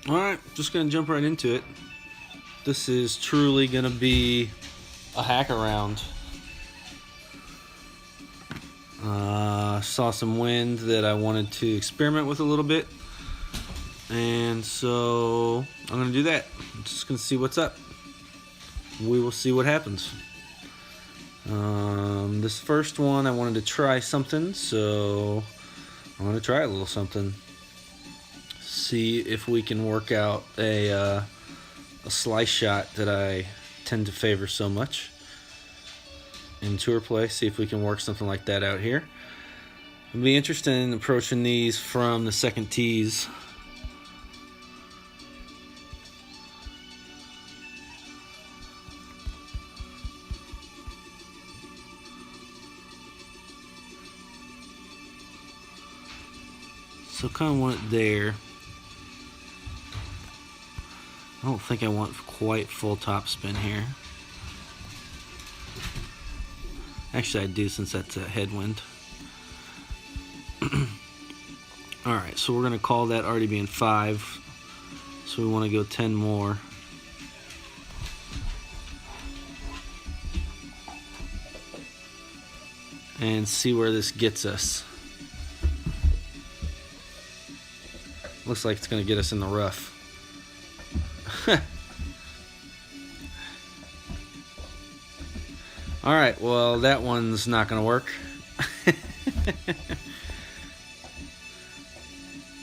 Alright, just gonna jump right into it. This is truly gonna be a hack around. Saw some wind that I wanted to experiment with a little bit, and so I'm gonna do that. I'm just gonna see what's up. We will see what happens. This first one I wanted to try something, so I'm gonna try a little something. See if we can work out a slice shot that I tend to favor so much in tour play. See if we can work something like that out here. I'll be interested in approaching these from the second tees. So kind of want it there. I don't think I want quite full top spin here. Actually, I do, since that's a headwind. Alright, so we're going to call that already being 5. So we want to go 10 more. And see where this gets us. Looks like it's going to get us in the rough. Alright, well, that one's not going to work.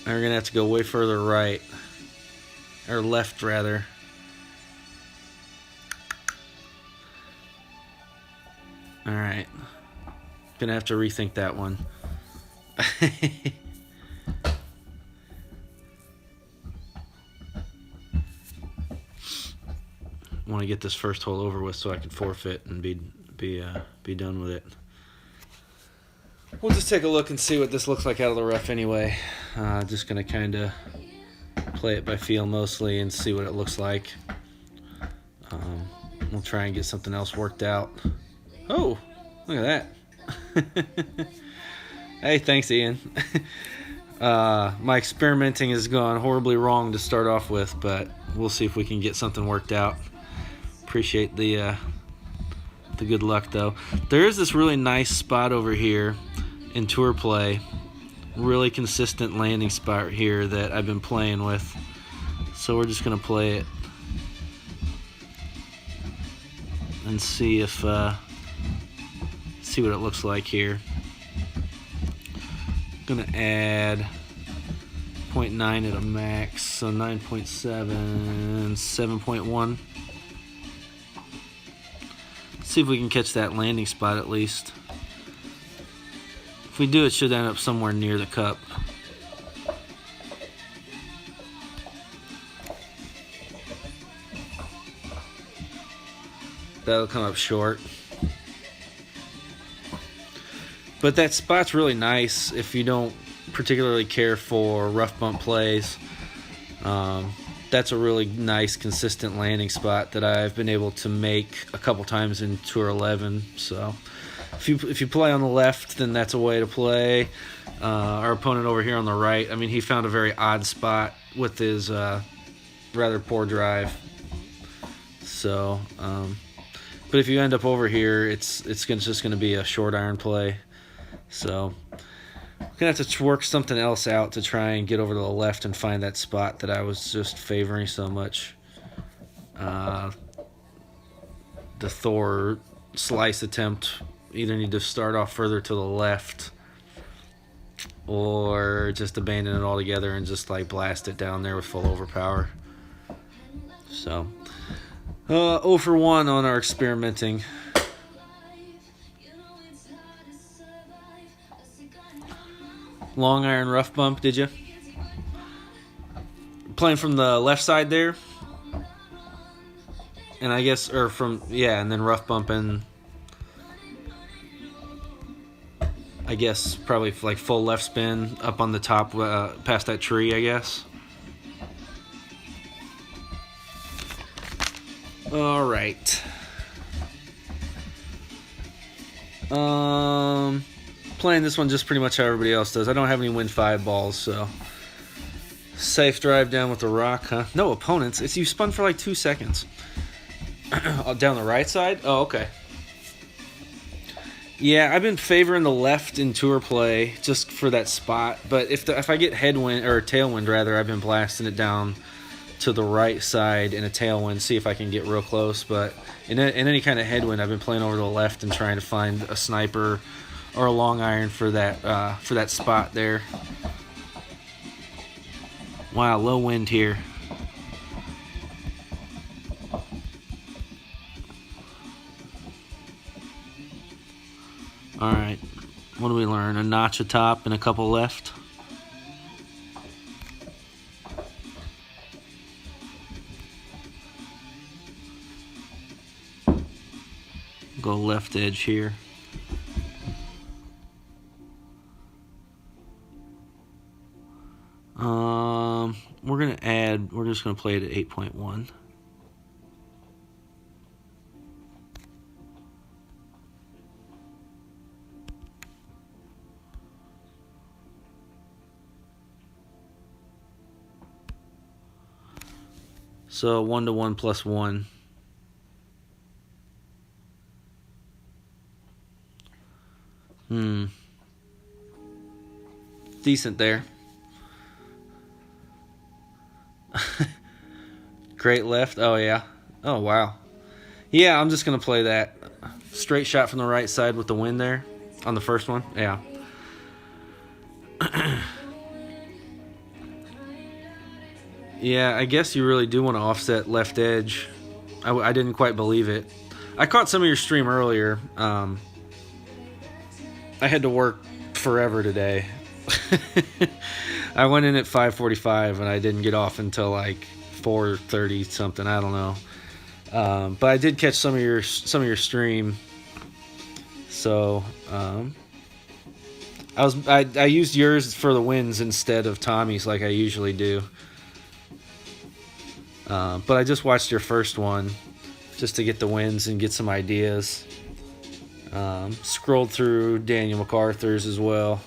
We're going to have to go way further right. Or left, rather. Alright. Going to have to rethink that one. Want to get this first hole over with so I can forfeit and be done with it. We'll just take a look and see what this looks like out of the rough anyway. Just gonna kind of play it by feel mostly and see what it looks like. We'll try and get something else worked out. Oh, look at that. Hey, thanks, Ian. My experimenting has gone horribly wrong to start off with, but we'll see if we can get something worked out. Appreciate the good luck, though. There is this really nice spot over here in tour play, really consistent landing spot here that I've been playing with. So we're just gonna play it and see if see what it looks like here. Gonna add 0.9 at a max, so 9.7, 7.1. See if we can catch that landing spot at least. If we do, it should end up somewhere near the cup. That'll come up short. But that spot's really nice if you don't particularly care for rough bump plays. That's a really nice, consistent landing spot that I've been able to make a couple times in Tour 11. So if you play on the left, then that's a way to play. Our opponent over here on the right, I mean, he found a very odd spot with his rather poor drive. So, but if you end up over here, it's just going to be a short iron play. So I'm going to have to work something else out to try and get over to the left and find that spot that I was just favoring so much. The Thor slice attempt, either need to start off further to the left or just abandon it altogether and just like blast it down there with full overpower. So 0 for 1 on our experimenting. Long iron rough bump, did you? Playing from the left side there? And I guess, or from, yeah, and then rough bumping, I guess, probably like full left spin up on the top, past that tree, I guess. All right. Playing this one just pretty much how everybody else does. I don't have any win 5 balls, so Safe drive down with the rock, huh? No opponents. It's you spun for like 2 seconds. Oh, down the right side? Oh, okay. Yeah, I've been favoring the left in tour play just for that spot. But if I get headwind or tailwind rather, I've been blasting it down to the right side in a tailwind, see if I can get real close. But in any kind of headwind, I've been playing over to the left and trying to find a sniper or a long iron for that spot there. Wow, low wind here. All right, what do we learn? A notch atop and a couple left. Go left edge here. We're just gonna play it at 8.1. So 1 to 1 plus 1. Decent there. Great left. Oh, yeah. Oh, wow. Yeah, I'm just going to play that. Straight shot from the right side with the wind there on the first one. Yeah. Yeah, I guess you really do want to offset left edge. I didn't quite believe it. I caught some of your stream earlier. I had to work forever today. I went in at 5:45 and I didn't get off until like 4:30 something. I don't know. But I did catch some of your stream. So I used yours for the wins instead of Tommy's like I usually do. But I just watched your first one just to get the wins and get some ideas. Scrolled through Daniel MacArthur's as well.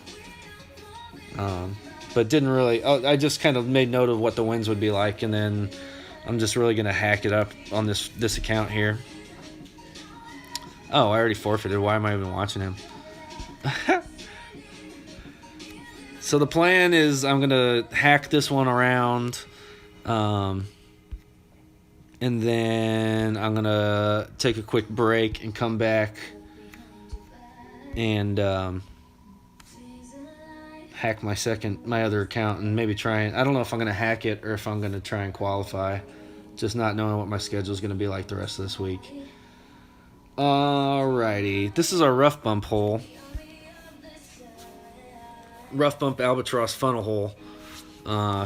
But didn't really... I just kind of made note of what the wins would be like, and then I'm just really going to hack it up on this account here. Oh, I already forfeited. Why am I even watching him? So the plan is I'm going to hack this one around, and then I'm going to take a quick break and come back and hack my other account and maybe try and... I don't know if I'm going to hack it or if I'm going to try and qualify. Just not knowing what my schedule is going to be like the rest of this week. Alrighty. This is our rough bump hole. Rough bump albatross funnel hole.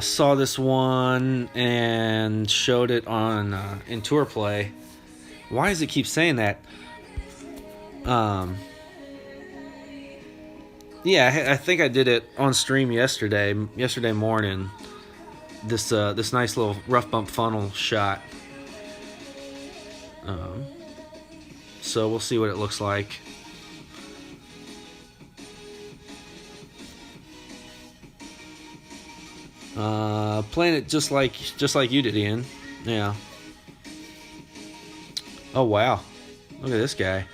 Saw this one and showed it on in tour play. Why does it keep saying that? Yeah, I think I did it on stream yesterday morning. This nice little rough bump funnel shot. So we'll see what it looks like. Playing it just like you did, Ian. Yeah. Oh wow, look at this guy.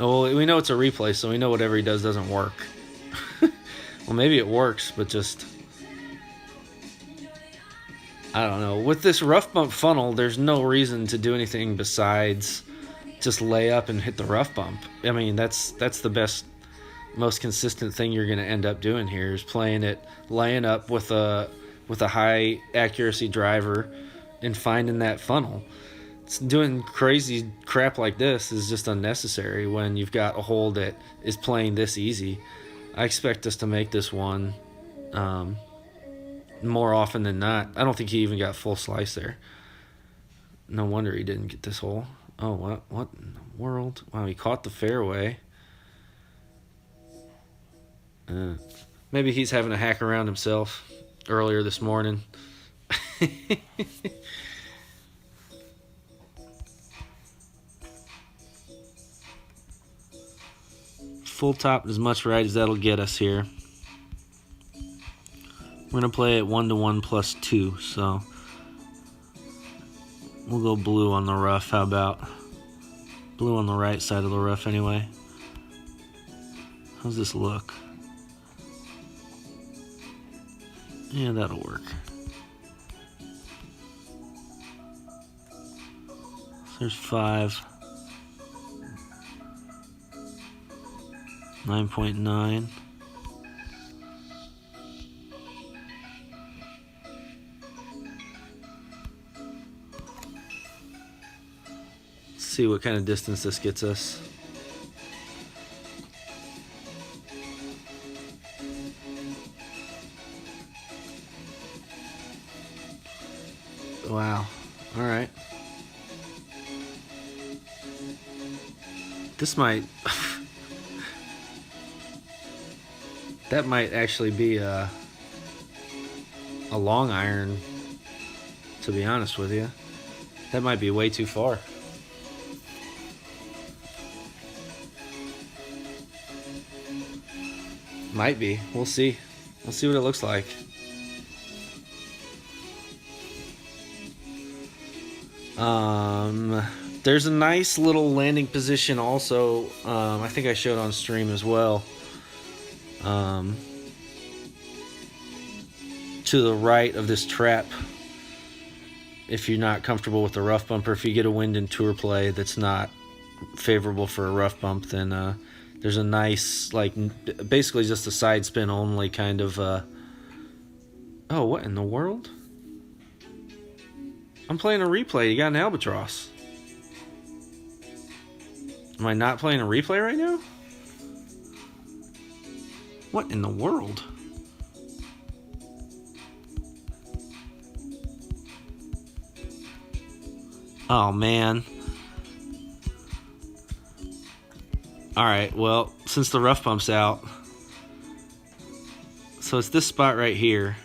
Oh, well, we know it's a replay, so we know whatever he does doesn't work. Well, maybe it works, but just... I don't know. With this rough bump funnel, there's no reason to do anything besides just lay up and hit the rough bump. I mean, that's the best, most consistent thing you're going to end up doing here is playing it, laying up with a high accuracy driver and finding that funnel. Doing crazy crap like this is just unnecessary when you've got a hole that is playing this easy. I expect us to make this one more often than not. I don't think he even got full slice there. No wonder he didn't get this hole. Oh, what in the world? Wow, he caught the fairway. Maybe he's having a hack around himself earlier this morning. Full top as much right as that'll get us here. We're going to play it 1-1 plus 2, so we'll go blue on the rough. How about blue on the right side of the rough anyway? How's this look? Yeah, that'll work. There's 5. 9.9. Let's see what kind of distance this gets us. Wow. All right. This might... that might actually be a long iron, to be honest with you. That might be way too far. Might be. We'll see. We'll see what it looks like. There's a nice little landing position also. I think I showed on stream as well. To the right of this trap. If you're not comfortable with the rough bump, or if you get a wind in tour play that's not favorable for a rough bump, then there's a nice, like, basically just a side spin only kind of. Oh, what in the world? I'm playing a replay. You got an albatross. Am I not playing a replay right now? What in the world? Oh, man. Alright, well, since the rough bump's out. So it's this spot right here.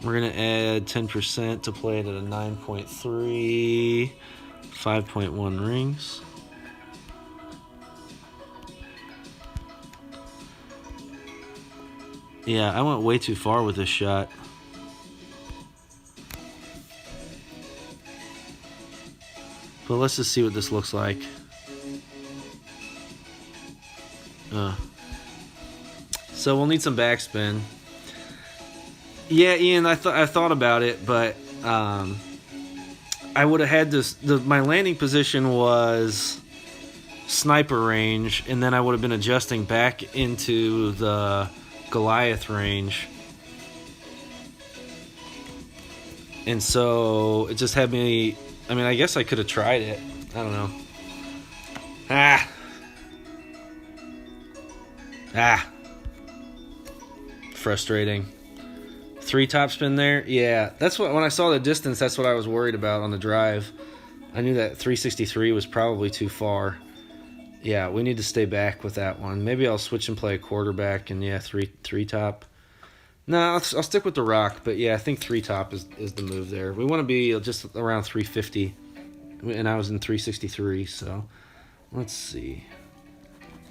We're going to add 10% to play it at a 9.3, 5.1 rings. Yeah, I went way too far with this shot. But let's just see what this looks like. So we'll need some backspin. Yeah, Ian, I thought about it, but I would have had this. My landing position was sniper range, and then I would have been adjusting back into the Goliath range, and so it just had me. I mean, I guess I could have tried it. I don't know. Frustrating. 3 topspin there. Yeah, that's what. When I saw the distance, that's what I was worried about on the drive. I knew that 363 was probably too far. Yeah, we need to stay back with that one. Maybe I'll switch and play a quarterback and yeah, three top. No, I'll stick with the rock, but yeah, I think 3 top is the move there. We want to be just around 350, and I was in 363, so let's see.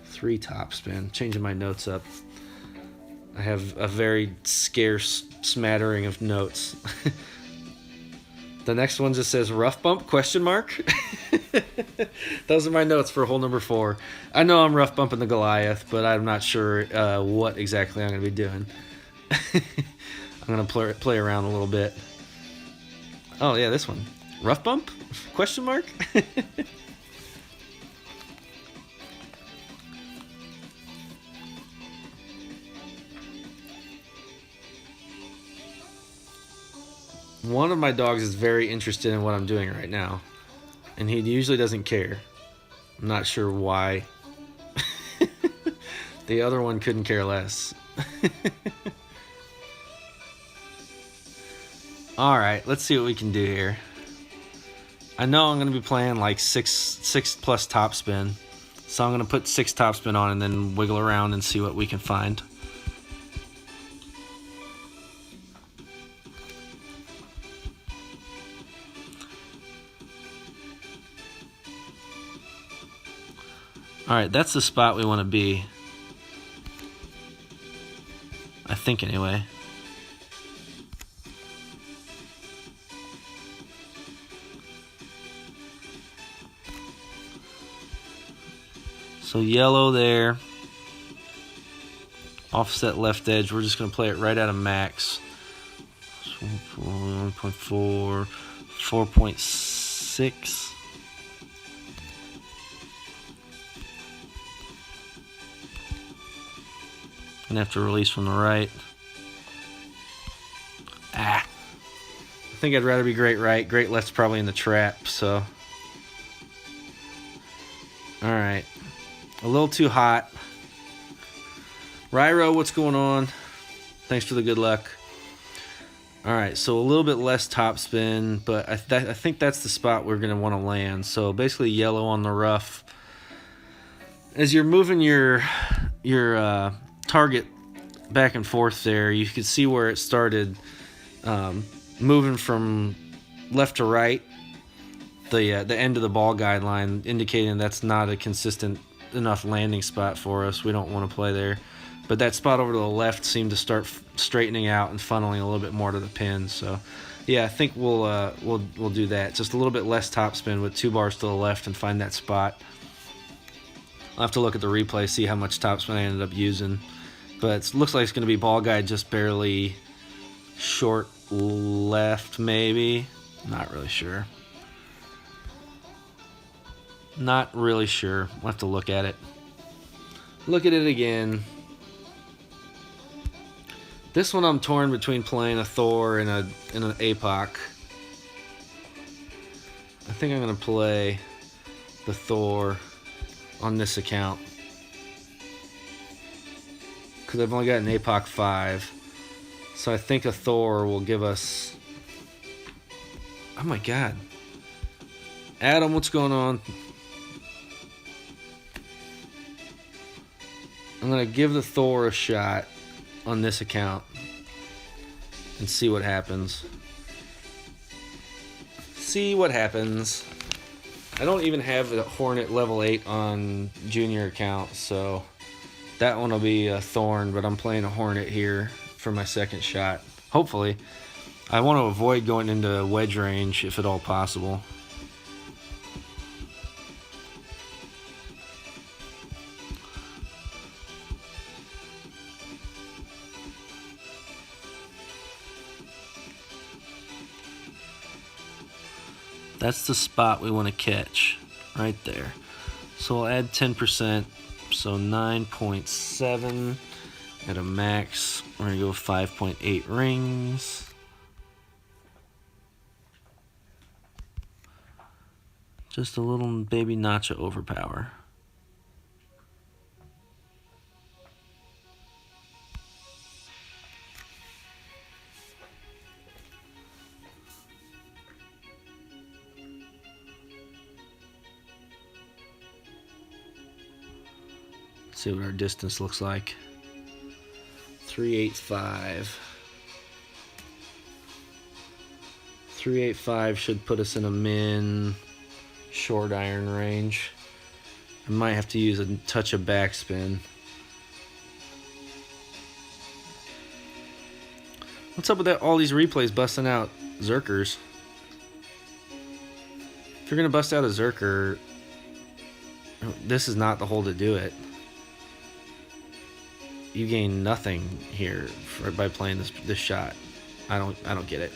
3 top spin. Changing my notes up. I have a very scarce smattering of notes. The next one just says rough bump ? Those are my notes for hole number 4. I know I'm rough bumping the Goliath, but I'm not sure what exactly I'm going to be doing. I'm going to play around a little bit. Oh yeah, this one. Rough bump ? One of my dogs is very interested in what I'm doing right now, and he usually doesn't care. I'm not sure why. The other one couldn't care less. Alright, let's see what we can do here. I know I'm going to be playing like 6 plus topspin, so I'm going to put 6 topspin on and then wiggle around and see what we can find. Alright, that's the spot we want to be. I think anyway. So yellow there. Offset left edge. We're just going to play it right out of max. 1.4, 4.6. Gonna have to release from the right. I think I'd rather be great right. Great left's probably in the trap, so. Alright. A little too hot. Ryro, what's going on? Thanks for the good luck. Alright, so a little bit less topspin, but I think that's the spot we're going to want to land. So basically yellow on the rough. As you're moving your target back and forth there, you can see where it started moving from left to right. The end of the ball guideline, indicating that's not a consistent enough landing spot for us. We don't want to play there. But that spot over to the left seemed to start straightening out and funneling a little bit more to the pin. So, yeah, I think we'll do that. Just a little bit less topspin with 2 bars to the left and find that spot. I'll have to look at the replay, see how much topspin I ended up using. But it looks like it's going to be ball guide just barely short left, maybe. Not really sure. Not really sure. We'll have to look at it. Look at it again. This one I'm torn between playing a Thor and an APOC. I think I'm going to play the Thor on this account. Because I've only got an APOC 5. So I think a Thor will give us... Oh my god. Adam, what's going on? I'm going to give the Thor a shot on this account and see what happens. See what happens. I don't even have the Hornet level 8 on junior account, so that one will be a Thorn, but I'm playing a Hornet here for my second shot. Hopefully. I want to avoid going into wedge range if at all possible. That's the spot we want to catch, right there. So we'll add 10%, so 9.7 at a max. We're going to go 5.8 rings. Just a little baby notch of overpower. See what our distance looks like. 385. 385 should put us in a min short iron range. I might have to use a touch of backspin. What's up with that? All these replays busting out Zerkers. If you're gonna bust out a Zerker, this is not the hole to do it. You gain nothing here by playing this shot. I don't get it.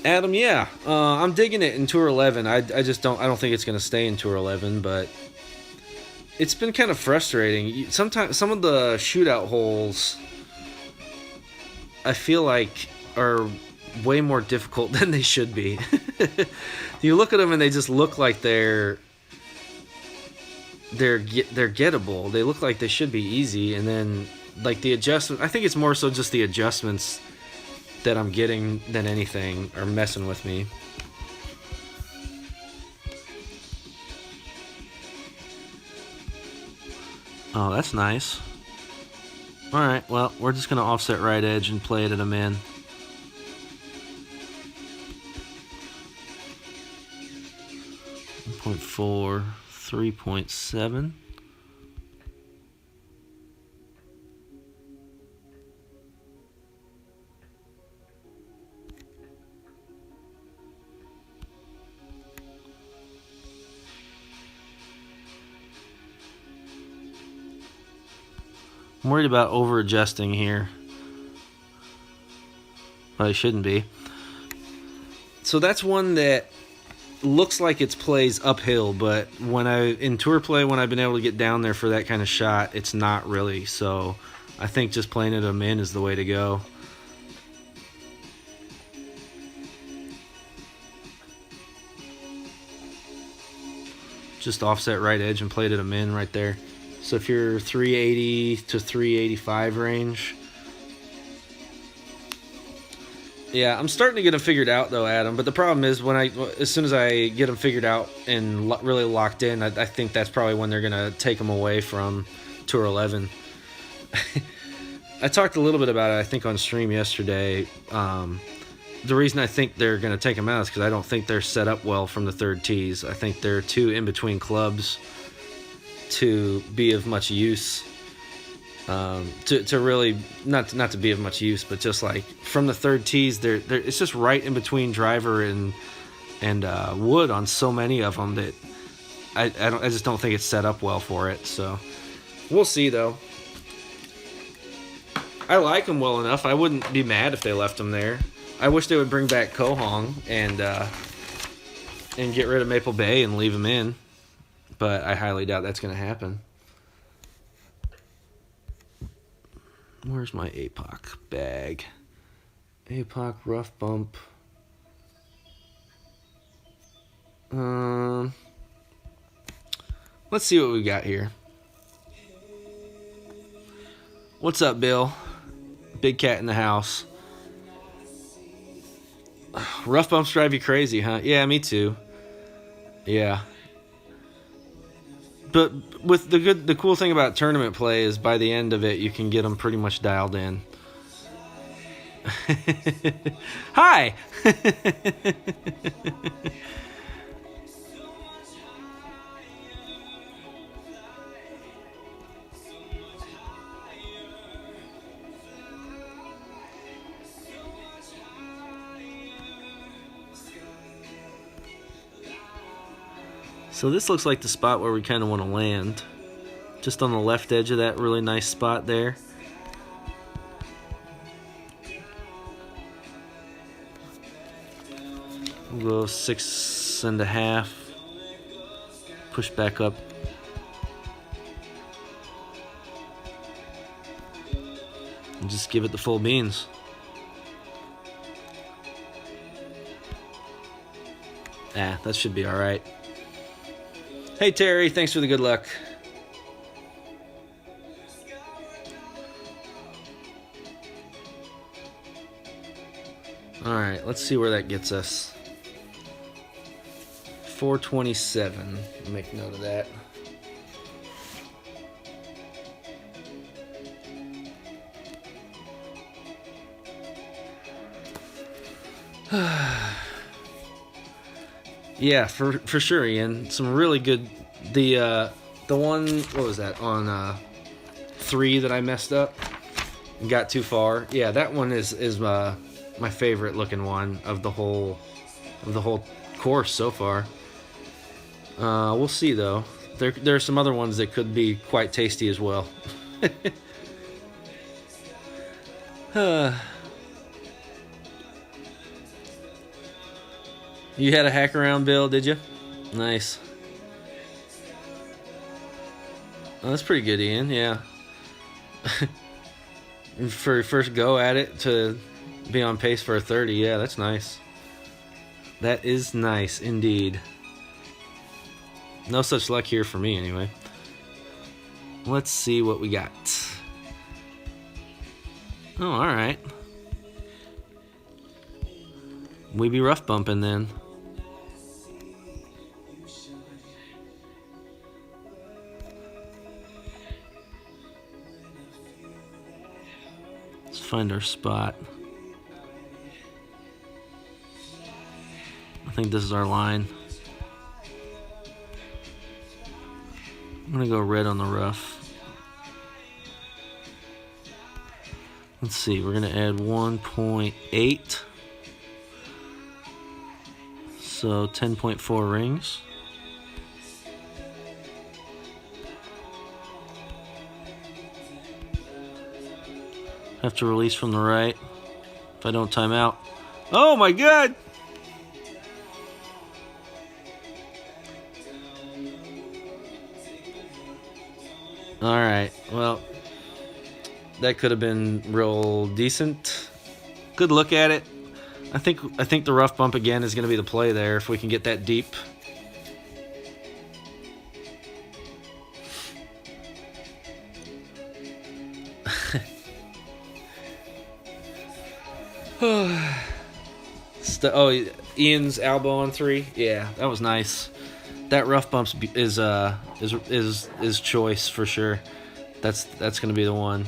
Adam, yeah, I'm digging it in Tour 11. I don't think it's gonna stay in Tour 11, but it's been kind of frustrating. Sometimes some of the shootout holes I feel like are way more difficult than they should be. You look at them and they just look like they're gettable. They look like they should be easy, and then like the adjustment. I think it's more so just the adjustments that I'm getting than anything are messing with me. Oh, that's nice. All right, well, we're just gonna offset right edge and play it at a min. 3.4, 3.7. I'm worried about over adjusting here, but I shouldn't be. So that's one that looks like it's plays uphill, but in tour play, when I've been able to get down there for that kind of shot, it's not really. So I think just playing it a min is the way to go. Just offset right edge and played it a min right there. So if you're 380 to 385 range. Yeah, I'm starting to get them figured out though, Adam. But the problem is as soon as I get them figured out and really locked in, I think that's probably when they're gonna take them away from Tour 11. I talked a little bit about it, I think, on stream yesterday. The reason I think they're gonna take them out is because I don't think they're set up well from the third tees. I think they're too in between clubs to be of much use. To really not to be of much use, but just like from the third tees, it's just right in between driver and wood on so many of them that I just don't think it's set up well for it. So we'll see though. I like them well enough. I wouldn't be mad if they left them there. I wish they would bring back Kohong and get rid of Maple Bay and leave them in, but I highly doubt that's going to happen. Where's my APOC bag? APOC rough bump. Let's see what we got here. What's up, Bill? Big cat in the house. Rough bumps drive you crazy, huh? Yeah, me too. Yeah. But with the cool thing about tournament play is by the end of it, you can get them pretty much dialed in. Hi! So this looks like the spot where we kind of want to land. Just on the left edge of that really nice spot there. We'll go 6.5. Push back up. And just give it the full beans. That should be alright. Hey Terry, thanks for the good luck. Alright, let's see where that gets us. 427. Make note of that. Yeah, for sure, Ian. Some really good. The one, what was that, on 3 that I messed up and got too far. Yeah, that one is my favorite looking one of the whole course so far. We'll see though. There are some other ones that could be quite tasty as well. You had a hack around, Bill, did you? Nice. Oh, that's pretty good, Ian. Yeah. For your first go at it to be on pace for a 30, yeah, that's nice. That is nice indeed. No such luck here for me, anyway. Let's see what we got. Oh, all right. We be rough bumping then. Let's find our spot. I think this is our line. I'm gonna go red on the rough. Let's see, we're gonna add 1.8. So 10.4 rings. Have to release from the right if I don't time out. Oh my god! Alright, well, that could have been real decent. Good look at it. I think the rough bump again is going to be the play there if we can get that deep. Oh, Ian's elbow on 3. Yeah, that was nice. That rough bump is choice for sure. That's going to be the one.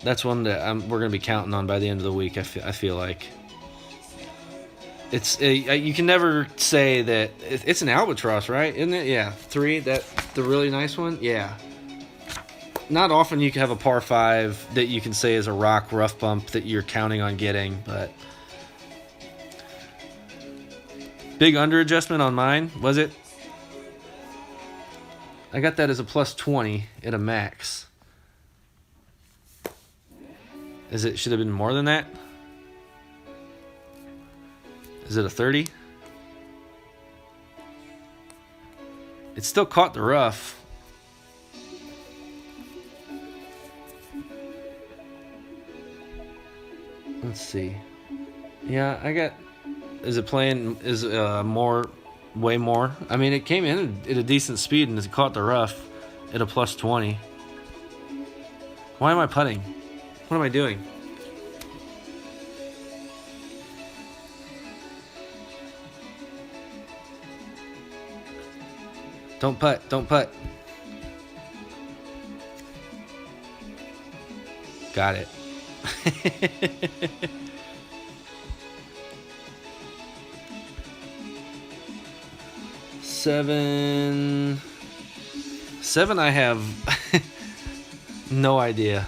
That's one that we're going to be counting on by the end of the week. I feel like it's you can never say that it's an albatross, right? Isn't it? Yeah, 3. That the really nice one. Yeah. Not often you can have a par 5 that you can say is a rock rough bump that you're counting on getting, but big under adjustment on mine, was it? I got that as a plus 20 at a max. Should have been more than that? Is it a 30? It still caught the rough. Let's see. Yeah, I got... Is it playing... Is more... Way more? I mean, it came in at a decent speed and it caught the rough at a plus 20. Why am I putting? What am I doing? Don't putt. Don't putt. Got it. Seven I have no idea.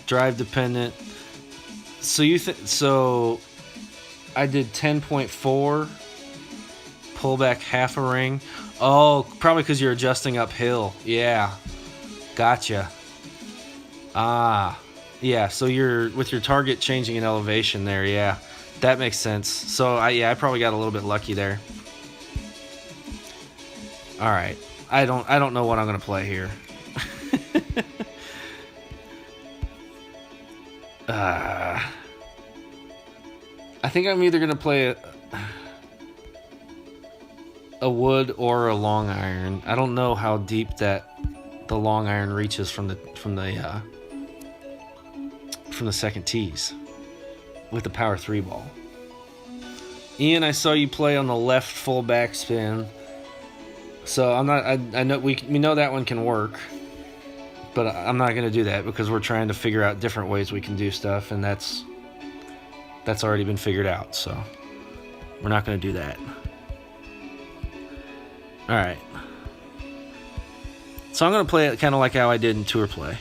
Drive dependent. So I did 10.4, pull back half a ring. Oh, probably because you're adjusting uphill. Yeah, gotcha. Yeah, so you're with your target changing in elevation there. Yeah, that makes sense. So I probably got a little bit lucky there. All right, I don't know what I'm gonna play here. I think I'm either gonna play a wood or a long iron. I don't know how deep the long iron reaches from the second tees with the power 3 ball. Ian, I saw you play on the left full backspin, so I'm not. I know we know that one can work, but I'm not gonna do that because we're trying to figure out different ways we can do stuff, and that's already been figured out. So we're not gonna do that. All right. So I'm gonna play it kind of like how I did in tour play.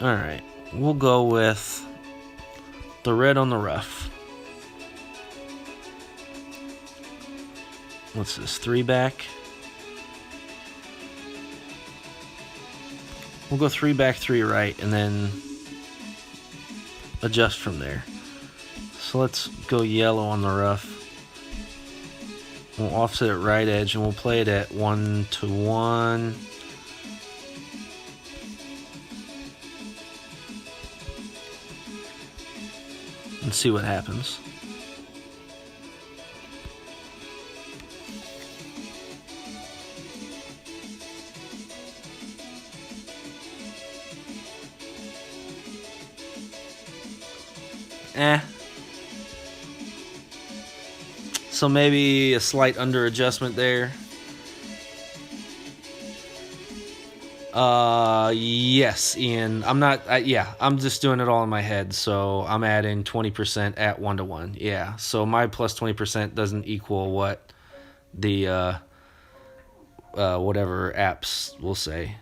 All right, we'll go with the red on the rough. What's this, 3 back? We'll go 3 back, 3 right, and then adjust from there. So let's go yellow on the rough. We'll offset it right edge, and we'll play it at 1-1. And see what happens. So maybe a slight under adjustment there. Yes, Ian. I'm not. Yeah, I'm just doing it all in my head. So I'm adding 20% at 1-to-1. Yeah. So my plus 20% doesn't equal what the whatever apps will say.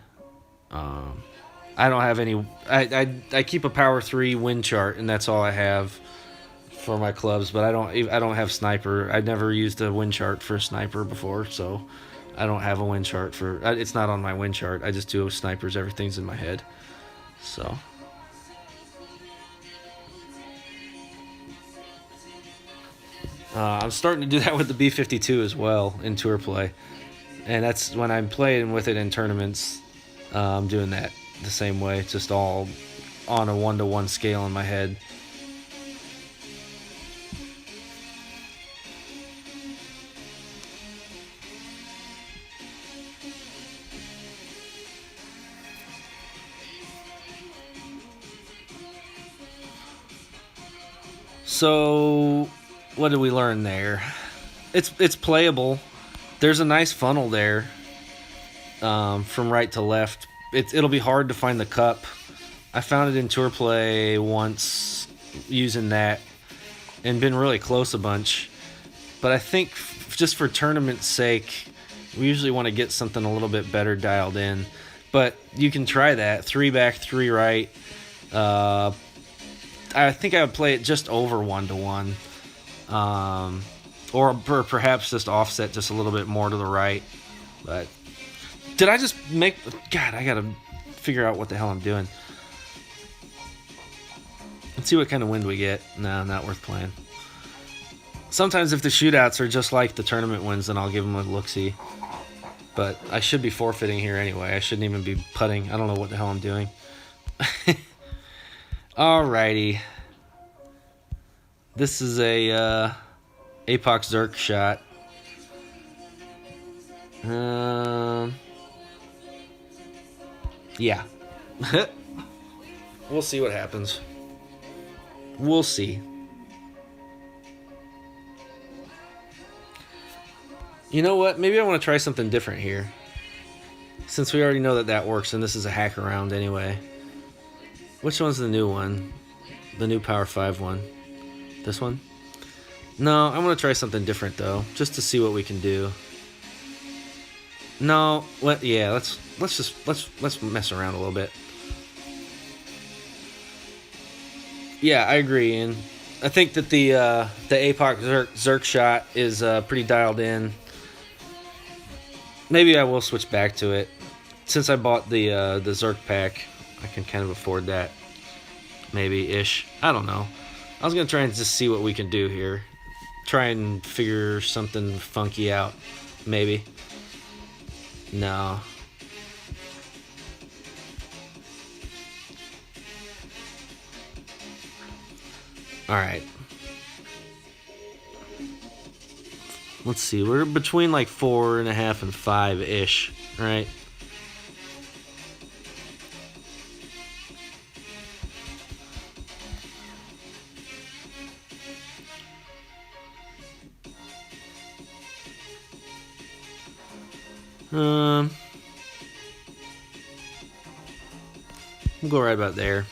I don't have any. I keep a power 3 win chart, and that's all I have for my clubs. But I don't have sniper. I've never used a win chart for sniper before, so I don't have a win chart for. It's not on my win chart. I just do snipers. Everything's in my head. So. I'm starting to do that with the B-52 as well in tour play, and that's when I'm playing with it in tournaments. I'm doing that the same way. It's just all on a 1-to-1 scale in my head. So, what did we learn there? It's playable. There's a nice funnel there, from right to left. It'll be hard to find the cup. I found it in tour play once using that, and been really close a bunch. But I think just for tournament's sake, we usually want to get something a little bit better dialed in. But you can try that. 3 back, 3 right. I think I would play it just over 1-to-1. Or perhaps just offset just a little bit more to the right. But did I just make... God, I got to figure out what the hell I'm doing. Let's see what kind of wind we get. No, not worth playing. Sometimes if the shootouts are just like the tournament wins, then I'll give them a look-see. But I should be forfeiting here anyway. I shouldn't even be putting. I don't know what the hell I'm doing. Alrighty. This is a APOC Zerk shot. Yeah. We'll see what happens. We'll see. You know what? Maybe I want to try something different here. Since we already know that that works, and this is a hack around anyway. Which one's the new one? The new Power 5 one. This one? No, I'm gonna try something different though, just to see what we can do. No, let's mess around a little bit. Yeah, I agree, and I think that the APOC Zerk shot is pretty dialed in. Maybe I will switch back to it. Since I bought the Zerk pack, I can kind of afford that. Maybe-ish. I don't know. I was going to try and just see what we can do here. Try and figure something funky out. Maybe. No. Alright. Let's see. We're between like 4.5 and 5-ish, right? We'll go right about there.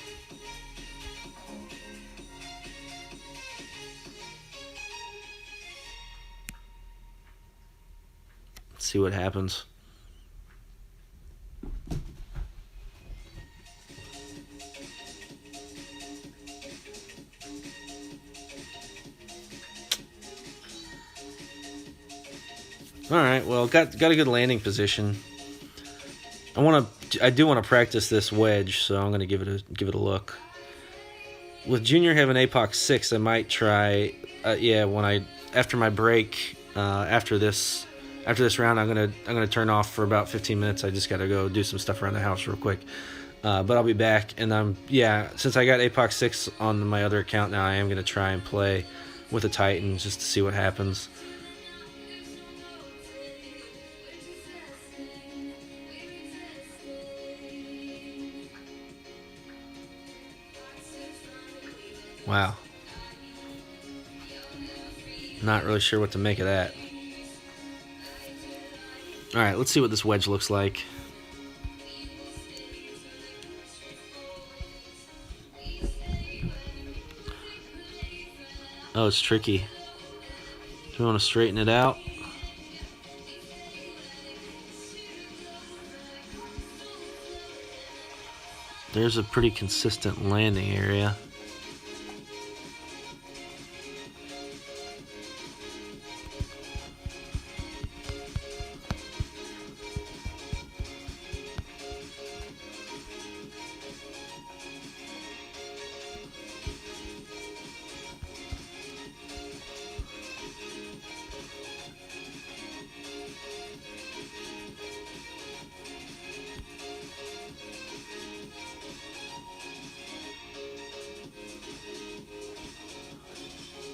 Let's see what happens. All right, well, got a good landing position. I do want to practice this wedge, so I'm going to give it a look. With Junior having APOC 6, I might try. After my break, after this round, I'm gonna turn off for about 15 minutes. I just got to go do some stuff around the house real quick. But I'll be back, and since I got APOC 6 on my other account now, I am gonna try and play with the Titans just to see what happens. Wow. Not really sure what to make of that. Alright, let's see what this wedge looks like. Oh, it's tricky. Do you want to straighten it out? There's a pretty consistent landing area.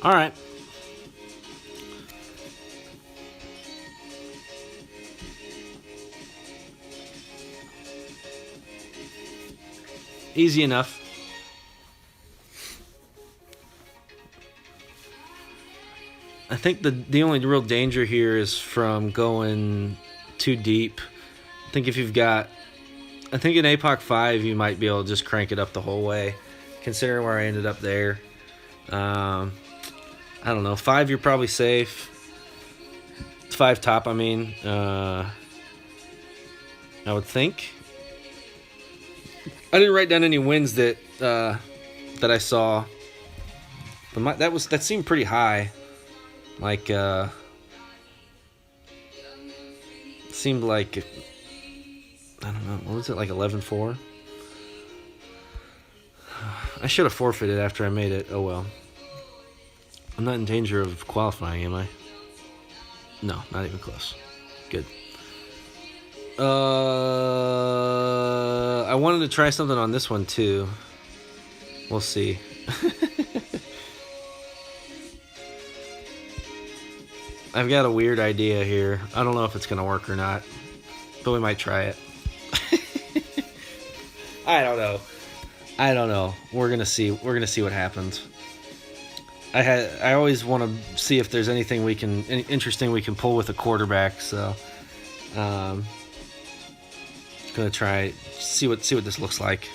All right. Easy enough. I think the only real danger here is from going too deep. I think if you've got, I think in APOC 5 you might be able to just crank it up the whole way, considering where I ended up there. I don't know. 5 you're probably safe. 5 top, I mean. I would think. I didn't write down any wins that I saw. But that seemed pretty high. Like seemed like, I don't know, what was it, like 11-4? I should have forfeited after I made it. Oh well. I'm not in danger of qualifying, am I? No, not even close. Good. I wanted to try something on this one too. We'll see. I've got a weird idea here. I don't know if it's going to work or not, but we might try it. I don't know. We're going to see what happens. I always want to see if there's anything interesting we can pull with a quarterback, so gonna try see what this looks like.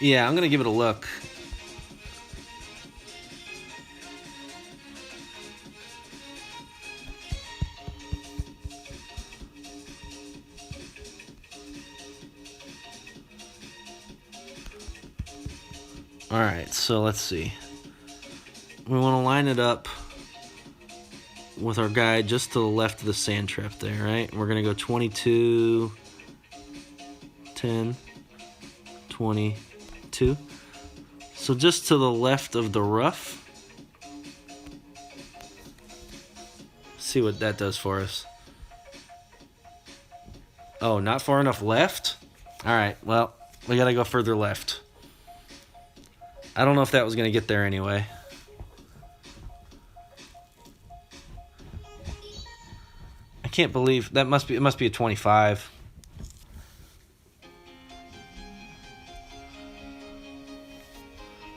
Yeah, I'm gonna give it a look. Alright, so let's see. We want to line it up with our guy just to the left of the sand trap there, right? We're going to go 22, 10, 22. So just to the left of the rough. See what that does for us. Oh, not far enough left? Alright, well, we got to go further left. I don't know if that was going to get there anyway. I can't believe it must be a 25.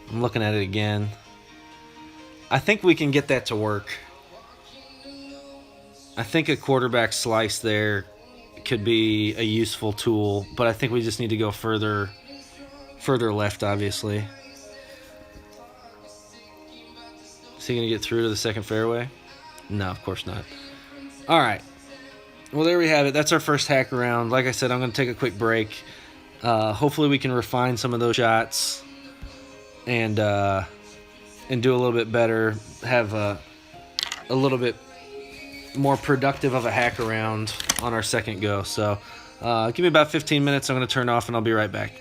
I'm looking at it again. I think we can get that to work. I think a quarterback slice there could be a useful tool, but I think we just need to go further left, obviously. Is he going to get through to the second fairway? No, of course not. All right. Well, there we have it. That's our first hack around. Like I said, I'm going to take a quick break. Hopefully we can refine some of those shots and do a little bit better, have a little bit more productive of a hack around on our second go. So give me about 15 minutes. I'm going to turn off and I'll be right back.